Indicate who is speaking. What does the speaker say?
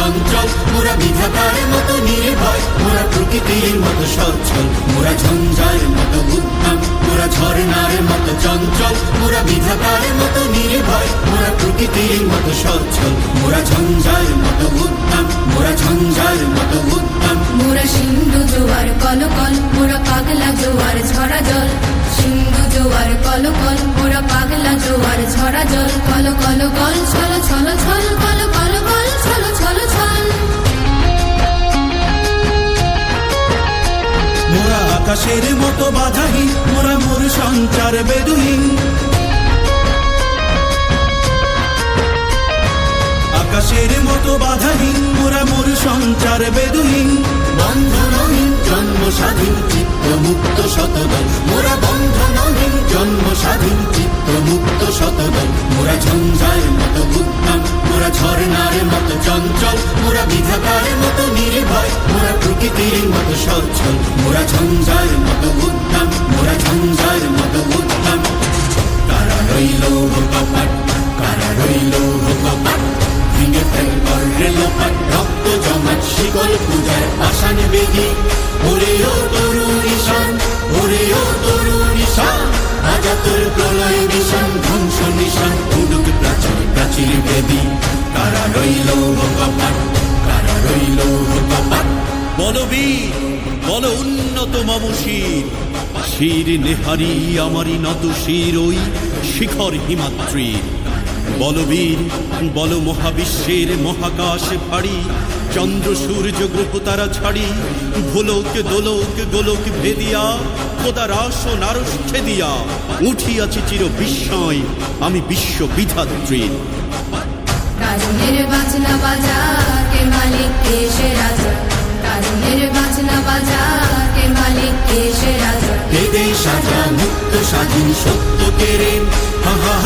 Speaker 1: চঞ্চল, মোরা বিধাতার মতো নির্ভয়, মোরা প্রকৃতির মতো সচ্ছল, মোরা ঝঞ্ঝার মতো উদ্যম, মোরা ঝর্ণার মতো চঞ্চল, মোরা বিধাতার মতো নির্ভয়, মোরা প্রকৃতির মতো সচ্ছল, মোরা ঝঞ্ঝার মতো উদ্যম, মোরা ঝঞ্ঝার মতো উদ্যম।
Speaker 2: মোরা সিন্ধু জোয়ার কলকল, মোরা পাগলা জোয়ার ঝরা জল, সিন্ধু জোয়ার কলকল, মোরা পাগলা জোয়ার ঝরা জল, কল কল কল ছল ছল ছল, কল কল কল ছল ছল ছল।
Speaker 1: মোরা আকাশের মতো বাধাহীন, মোরা মোর সঞ্চার বেদুহীন, আকাশের মতো বাধাহীন, মোরা মোর সঞ্চার বেদুহীন, বন্ধনহীন জন্ম স্বাধীন চিত্ত মুক্ত শতদল, মোরা বন্ধনহীন জন্ম স্বাধীন চিত্ত মুক্ত শতদল, মোরা ঝঞ্ঝার মতো উদ্যম, মোরা ঝর্ণার মতো চঞ্চল, মোরা বিধাতার মতো নির্ভয়, মোরা প্রকৃতির মতো সচ্ছল, মোরা ঝঞ্ঝার মতো উদ্যম, মোরা ঝঞ্ঝার মতো উদ্যম। কারা রইল কপাট, কারা রইল কপাট, ভেঙে ফেল করলে লোপাট, রক্ত জমাট শিকল পূজার পাষাণ বেদি, ওরে ও তরুণ ঈশান, ওরে ও তরুণ ঈশান, আজা তোর প্রলয় নিশান, ধ্বংস নিশান, উডুক প্রাচীর প্রাচীর বেদি। কারা রইল কপাট, কারা রইল কপাট।
Speaker 3: বলবীর বল উন্নত মম শির, শির নেহারি আমারি নত শির ওই শিখর হিমাদ্রির। বলবীর বল মহাবিশ্বের মহাকাশ ফাড়ি, চন্দ্র সূর্য গ্রহ তারা ছাড়ি, ভোলক দোলক গোলক ভেদিয়া, খোদার আসন আরশ ছেদিয়া, উঠিয়াছি চির বিস্ময় আমি বিশ্ব বিধাত্রীর।
Speaker 2: কারণের বাজনা বাজা কে মালিক কে সে রাজা, কারণের বাজনা বাজা কে মালিক কে সে রাজা।
Speaker 1: এ দেশ সাজা মুক্ত স্বাধীন সত্য কেড়ে, হা হা।